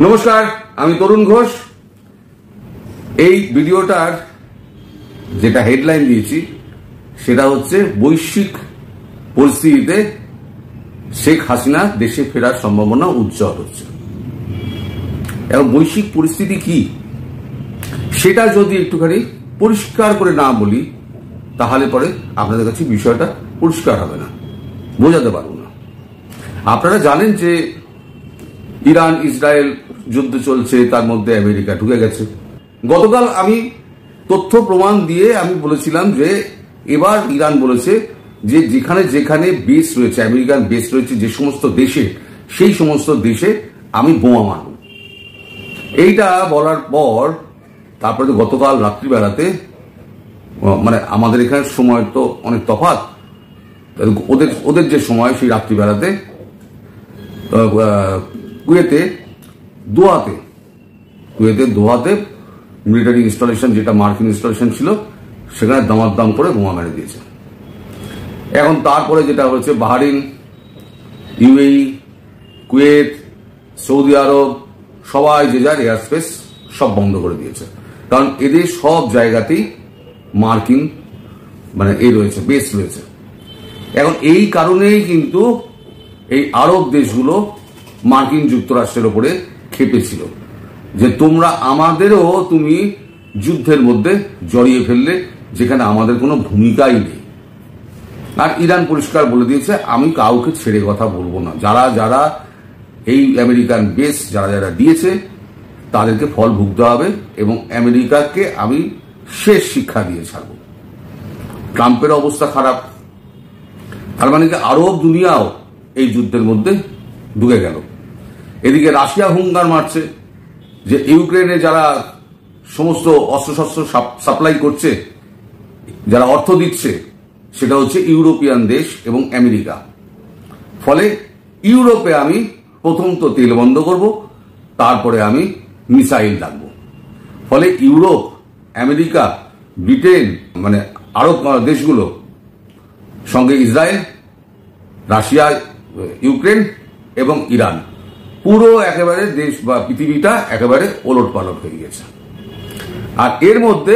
নমস্কার, আমি তরুণ ঘোষ। এই ভিডিওটার যেটা হেডলাইন দিয়েছি সেটা হচ্ছে বৈশ্বিক পরিস্থিতিতে শেখ হাসিনা দেশে ফেরার সম্ভাবনা উজ্জ্বল হচ্ছে। এবং বৈশ্বিক পরিস্থিতি কি সেটা যদি একটুখানি পরিষ্কার করে না বলি তাহলে পরে আপনাদের কাছে বিষয়টা পরিষ্কার হবে না, বোঝাতে পারবো না। আপনারা জানেন যে ইরান ইসরায়েল যুদ্ধ চলছে, তার মধ্যে আমেরিকা ঢুকে গেছে। গতকাল আমি তথ্য প্রমাণ দিয়ে আমি বলেছিলাম যে এবার ইরান বলেছে যে যেখানে যেখানে বেস রয়েছে, আমেরিকান বেস রয়েছে যে সমস্ত দেশে, সেই সমস্ত দেশে আমি বোমা মারব। এইটা বলার পর তারপরে তো গতকাল রাত্রিবেলাতে, মানে আমাদের এখানে সময় তো অনেক তফাৎ, ওদের যে সময় সেই রাত্রিবেলাতে কুয়েতে দোহাতে মিলিটারি ইনস্টলেশন, যেটা মার্কিন ইনস্টলেশন ছিল, সেখানে দামাদাম করে বোমা মেরে দিয়েছে। এখন তারপরে যেটা হচ্ছে বাহরিন, ইউএই, কুয়েত, সৌদি আরব সবাই যে যার এয়ার স্পেস সব বন্ধ করে দিয়েছে, কারণ এদের সব জায়গাতেই মার্কিন মানে রয়েছে, বেস রয়েছে। এখন এই কারণেই কিন্তু এই আরব দেশগুলো মার্কিন যুক্তরাষ্ট্রের উপরে খেপেছিল যে তোমরা আমাদেরও তুমি যুদ্ধের মধ্যে জড়িয়ে ফেললে যেখানে আমাদের কোনো ভূমিকাই নেই। আর ইরান পরিষ্কার বলে দিয়েছে আমি কাউকে ছেড়ে কথা বলবো না, যারা যারা এই আমেরিকান বেস যারা যারা দিয়েছে তাদেরকে ফল ভুগতে হবে এবং আমেরিকাকে আমি শেষ শিক্ষা দিয়ে ছাড়ব। ট্রাম্পের অবস্থা খারাপ, তার মানে কি আরব দুনিয়াও এই যুদ্ধের মধ্যে ঢুকে গেল। এদিকে রাশিয়া হুঙ্কার মারছে যে ইউক্রেনে যারা সমস্ত অস্ত্রশস্ত্র সাপ্লাই করছে, যারা অর্থ দিচ্ছে, সেটা হচ্ছে ইউরোপিয়ান দেশ এবং আমেরিকা। ফলে ইউরোপে আমি প্রথম তো তেল বন্ধ করব, তারপরে আমি মিসাইল রাখবো। ফলে ইউরোপ, আমেরিকা, ব্রিটেন, মানে আরব দেশগুলো সঙ্গে ইসরায়েল, রাশিয়া, ইউক্রেন এবং ইরান, পুরো একেবারে দেশ বা পৃথিবীটা একেবারে ওলট পালট হয়ে গেছে। আর এর মধ্যে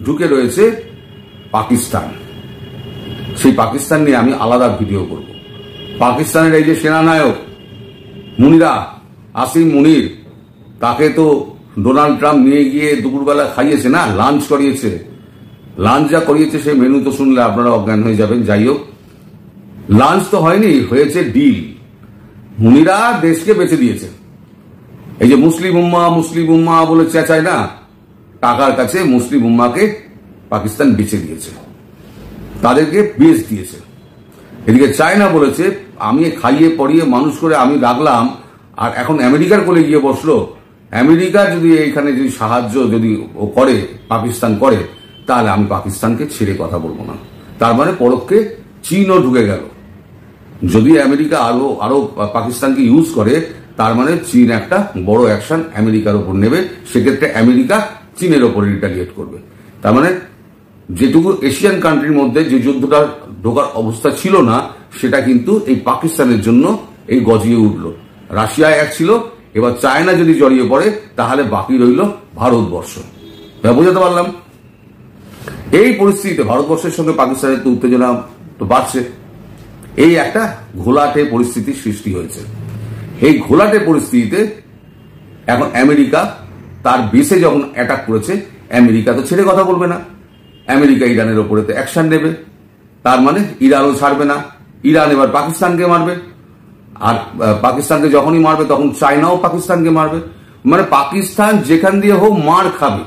ঢুকে রয়েছে পাকিস্তান। সেই পাকিস্তান নিয়ে আমি আলাদা ভিডিও করব। পাকিস্তানের এই যে সেনানায়ক আসিম মুনির, তাকে তো ডোনাল্ড ট্রাম্প নিয়ে গিয়ে দুপুরবেলা খাইয়েছে না, লাঞ্চ করিয়েছে। লাঞ্চ যা করিয়েছে সেই মেনু তো শুনলে আপনারা অজ্ঞান হয়ে যাবেন। যাই হোক, লাঞ্চ তো হয়নি, হয়েছে ডিল। মুনিরা দেশকে বেঁচে দিয়েছে। এই যে মুসলিম উম্মা বলে চেঁচায় না, টাকার কাছে মুসলিম উম্মাকে পাকিস্তান বেঁচে দিয়েছে, তাদেরকে বেচ দিয়েছে। এদিকে চায়না বলেছে আমি খাইয়ে পড়িয়ে মানুষ করে আমি রাখলাম, আর এখন আমেরিকার কোলে গিয়ে বসলো। আমেরিকা যদি এইখানে যদি সাহায্য যদি করে, পাকিস্তান করে, তাহলে আমি পাকিস্তানকে ছেড়ে কথা বলবো না। তার মানে পরোক্ষে চীনও ঢুকে গেল। যদি আমেরিকা আরো পাকিস্তানকে ইউজ করে, তার মানে চীন একটা বড় অ্যাকশন আমেরিকার উপর নেবে। সেক্ষেত্রে আমেরিকা চীনের ওপর রিটালিয়েট করবে। তার মানে যেটুকু এশিয়ান কান্ট্রির মধ্যে যে যুদ্ধটা ঢোকার অবস্থা ছিল না, সেটা কিন্তু এই পাকিস্তানের জন্য এই গজিয়ে উঠল। রাশিয়া এক ছিল, এবার চায়না যদি জড়িয়ে পড়ে তাহলে বাকি রইল ভারতবর্ষ। বোঝাতে পারলাম? এই পরিস্থিতিতে ভারতবর্ষের সঙ্গে পাকিস্তানের তো উত্তেজনা তো বাড়ছে। এই একটা ঘোলাটে পরিস্থিতির সৃষ্টি হয়েছে। এই ঘোলাটে পরিস্থিতিতে এখন আমেরিকা তার বেসে যখন অ্যাটাক করেছে, আমেরিকা তো ছেড়ে কথা বলবে না। আমেরিকা ইরানের ওপরে তো অ্যাকশন নেবে। তার মানে ইরানও ছাড়বে না। ইরান এবার পাকিস্তানকে মারবে, আর পাকিস্তানকে যখনই মারবে তখন চায়নাও পাকিস্তানকে মারবে। মানে পাকিস্তান যেখান দিয়ে হোক মার খাবে।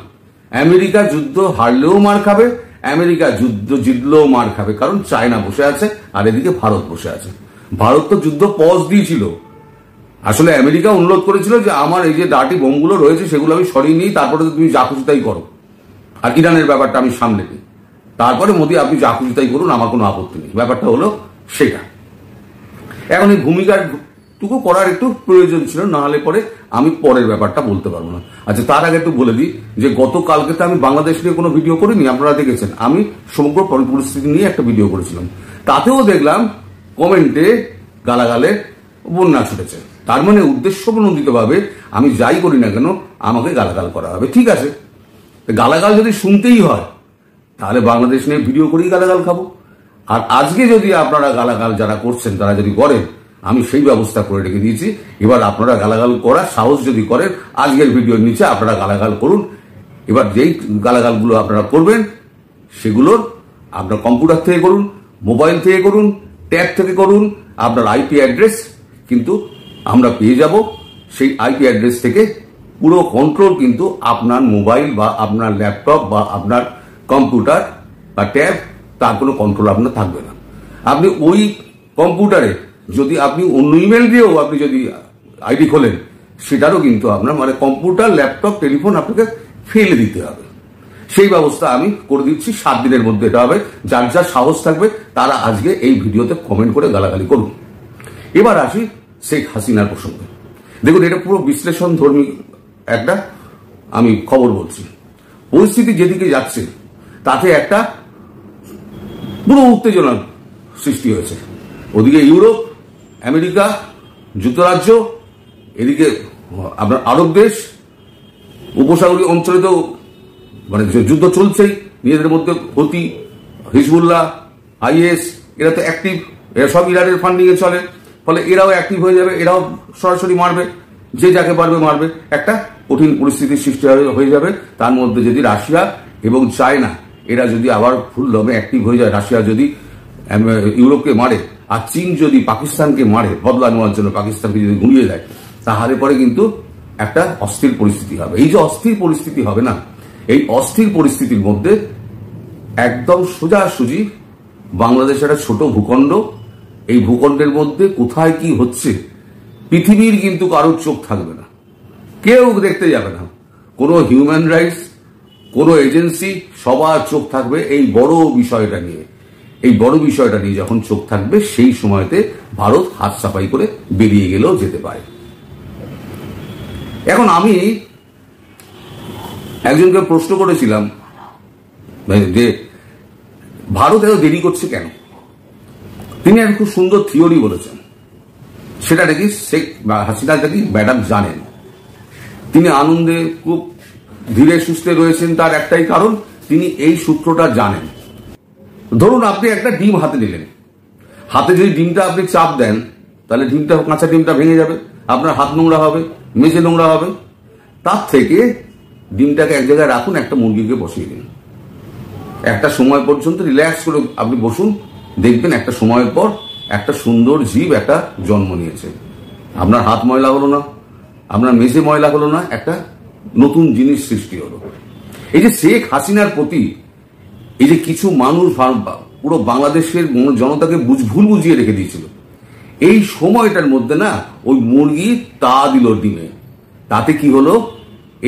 আমেরিকা যুদ্ধ হারলেও মার খাবে, আমেরিকা যুদ্ধ জিতলেও মার খাবে, কারণ চায়না বসে আছে আর এদিকে ভারত বসে আছে। ভারত তো যুদ্ধ পজ দিয়েছিল। আসলে আমেরিকা অনুরোধ করেছিল যে আমার এই যে ডার্টি বোমগুলো রয়েছে সেগুলো আমি সরিয়ে নিই, তারপরে তুমি যা খুশি তাই করো, আর ইরানের ব্যাপারটা আমি সামনে দিই। তারপরে মোদি আপনি যা খুশি তাই করুন, আমার কোনো আপত্তি নেই। ব্যাপারটা হলো সেটা। এখন এই ভূমিকাটুকু করার একটু প্রয়োজন ছিল, না হলে পরে আমি পরের ব্যাপারটা বলতে পারবো না। আচ্ছা, তার আগে একটু বলে দিই যে গতকালকে তো আমি বাংলাদেশ নিয়ে কোনো ভিডিও করিনি, আপনারা দেখেছেন। আমি সমগ্র পরিস্থিতি নিয়ে একটা ভিডিও করেছিলাম। তাতেও দেখলাম কমেন্টে গালাগালে বন্যা ছুটেছে। তার মানে উদ্দেশ্যপ্রণোদিতভাবে আমি যাই করি না কেন আমাকে গালাগাল করা হবে। ঠিক আছে, গালাগাল যদি শুনতেই হয় তাহলে বাংলাদেশ নিয়ে ভিডিও করেই গালাগাল খাবো। আর আজকে যদি আপনারা গালাগাল যারা করছেন তারা যদি করেন, আমি সেই ব্যবস্থা করে রেখে দিয়েছি। এবার আপনারা গালাগাল করার সাহস যদি করেন, আজকের ভিডিওর নিচে আপনারা গালাগাল করুন। এবার যেই গালাগালগুলো আপনারা করবেন সেগুলোর আপনার কম্পিউটার থেকে করুন, মোবাইল থেকে করুন, ট্যাব থেকে করুন। আপনার আইপি অ্যাড্রেস কিন্তু আমরা পেয়ে যাব। সেই আইপি অ্যাড্রেস থেকে পুরো কন্ট্রোল কিন্তু আপনার মোবাইল বা আপনার ল্যাপটপ বা আপনার কম্পিউটার বা ট্যাব, তার কোনো কন্ট্রোল আপনার থাকবে না। আপনি ওই কম্পিউটারে যদি আপনি অন্য ইমেল দিয়েও আপনি যদি আইডি খোলেন, সেটারও কিন্তু আপনার মানে কম্পিউটার, ল্যাপটপ, টেলিফোন আপনাকে ফেলে দিতে হবে। সেই ব্যবস্থা আমি করে দিচ্ছি। 7 দিনের মধ্যে এটা হবে। যার যার সাহস থাকবে তারা আজকে এই ভিডিওতে কমেন্ট করে গালাগালি করুন। এবার আসি শেখ হাসিনার প্রসঙ্গে। দেখুন, এটা পুরো বিশ্লেষণ ধর্মী একটা আমি খবর বলছি। পরিস্থিতি যেদিকে যাচ্ছে তাতে একটা পুরো উত্তেজনার সৃষ্টি হয়েছে। ওদিকে ইউরোপ, আমেরিকা যুক্তরাজ্য, এদিকে আপনার আরব দেশ, উপসাগরীয় অঞ্চলে তো মানে যুদ্ধ চলছেই। নিজেদের মধ্যে হুতি, হিজবুল্লাহ, আইএস এরা তো অ্যাক্টিভ, এরা সব ইরানের ফান্ডিং এ চলে। ফলে এরাও অ্যাক্টিভ হয়ে যাবে, এরাও সরাসরি মারবে, যে যাকে পারবে মারবে। একটা কঠিন পরিস্থিতির সৃষ্টি হয়ে যাবে। তার মধ্যে যদি রাশিয়া এবং চায়না এরা যদি আবার ফুল দমে অ্যাক্টিভ হয়ে যায়, রাশিয়া যদি ইউরোপকে মারে আর চীন যদি পাকিস্তানকে মারে, বদলা নেওয়ার জন্য পাকিস্তানকে যদি গুঁড়িয়ে দেয়, তাহলে পরে কিন্তু একটা অস্থির পরিস্থিতি হবে। এই যে অস্থির পরিস্থিতি হবে না, এই অস্থির পরিস্থিতির মধ্যে একদম সোজাসুজি বাংলাদেশ একটা ছোট ভূখণ্ড। এই ভূখণ্ডের মধ্যে কোথায় কি হচ্ছে পৃথিবীর কিন্তু কারোর চোখ থাকবে না, কেউ দেখতে যাবে না। কোনো হিউম্যান রাইটস, কোনো এজেন্সি, সবার চোখ থাকবে এই বড় বিষয়টা নিয়ে। এই বড় বিষয়টা নিয়ে যখন চোখ থাকবে, সেই সময়তে ভারত হাত সাফাই করে বেরিয়ে গেলেও যেতে পারে। এখন আমি একজনকে প্রশ্ন করেছিলাম যে ভারত এত দেরি করছে কেন। তিনি এক খুব সুন্দর থিওরি বলেছেন। সেটা নাকি শেখ হাসিনা নাকি ম্যাডাম জানেন। তিনি আনন্দে খুব ধীরে সুস্থে রয়েছেন, তার একটাই কারণ, তিনি এই সূত্রটা জানেন। ধরুন আপনি একটা ডিম হাতে নিলেন, হাতে যদি ডিমটা আপনি চাপ দেন তাহলে ডিমটা, কাঁচা ডিমটা ভেঙে যাবে, আপনার হাত নোংরা হবে, মেঝে নোংরা হবে। তার থেকে ডিমটাকে এক জায়গায় রাখুন, একটা মুরগিকে বসিয়ে দিন, একটা সময় পর্যন্ত রিল্যাক্স করে আপনি বসুন, দেখবেন একটা সময়ের পর একটা সুন্দর জীব একটা জন্ম নিয়েছে। আপনার হাত ময়লা হলো না, আপনার মেঝে ময়লা হলো না, একটা নতুন জিনিস সৃষ্টি হলো। এই যে শেখ হাসিনার প্রতি এই যে কিছু মানুষ পুরো বাংলাদেশের জনতাকে ভুল বুঝিয়ে রেখে দিয়েছিল, এই সময়টার মধ্যে না ওই মুরগি তা দিল ডিমে। তাতে কি হলো,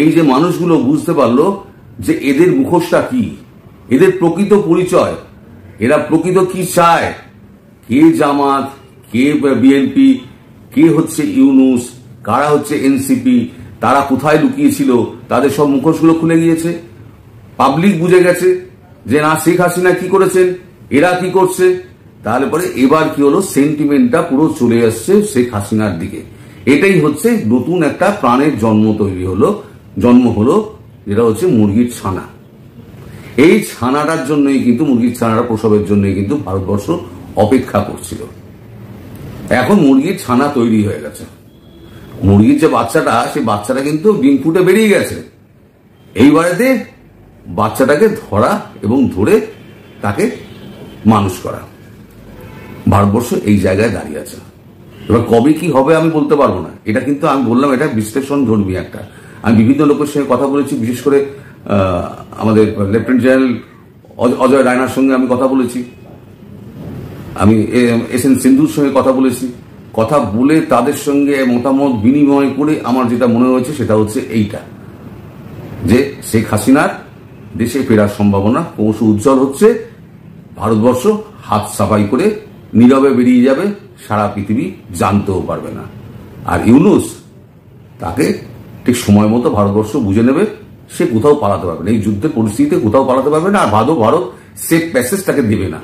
এই যে মানুষগুলো বুঝতে পারলো যে এদের মুখোশটা কি, এদের প্রকৃত পরিচয়, এরা প্রকৃত কি চায়, কে জামাত, কে বিএনপি, কে হচ্ছে ইউনুস, কারা হচ্ছে এনসিপি, তারা কোথায় লুকিয়েছিল, তাদের সব মুখোশগুলো খুলে গিয়েছে। পাবলিক বুঝে গেছে যে না, শেখ হাসিনা কি করেছেন, এরা কি করছে। তাহলে পরে এবার কি হলো, সেন্টিমেন্টটা পুরো চলে আসছে শেখ হাসিনার দিকে। এটাই হচ্ছে নতুন একটা প্রাণের জন্ম হলো, যেটা হচ্ছে মুরগির ছানা। এই ছানাটার জন্যই কিন্তু, মুরগির ছানাটা প্রসবের জন্যই কিন্তু ভারতবর্ষ অপেক্ষা করছিল। এখন মুরগির ছানা তৈরি হয়ে গেছে। মুরগির যে বাচ্চাটা, সেই বাচ্চাটা কিন্তু ডিম ফুটে বেরিয়ে গেছে। এইবারেতে বাচ্চাটাকে ধরা এবং ধরে তাকে মানুষ করা। ভারতবর্ষ এই জায়গায় দাঁড়িয়ে আছে। এবার কবে কি হবে আমি বলতে পারবো না। এটা কিন্তু আমি বললাম, এটা বিশ্লেষণ ধর্মী একটা। আমি বিভিন্ন লোকের সঙ্গে কথা বলেছি, বিশেষ করে আমাদের লেফটেন্যান্ট জেনারেল অজয় রায়নার সঙ্গে আমি কথা বলেছি, আমি এসএন সিন্ধুর সঙ্গে কথা বলেছি। কথা বলে তাদের সঙ্গে মতামত বিনিময় করে আমার যেটা মনে হয়েছে সেটা হচ্ছে এইটা, যে শেখ হাসিনার দেশে ফেরার সম্ভাবনা ক্রমশ উজ্জ্বল হচ্ছে। ভারতবর্ষ হাত সাফাই করে নীরবে বেরিয়ে যাবে, সারা পৃথিবী জানতেও পারবে না। আর ইউনুস, তাকে ঠিক সময় মতো ভারতবর্ষ বুঝে নেবে, সে কোথাও পালাতে পারবে না। এই যুদ্ধের পরিস্থিতিতে কোথাও পালাতে পারবে না। আর ভারত সেফ প্যাসেজ তাকে দেবে না।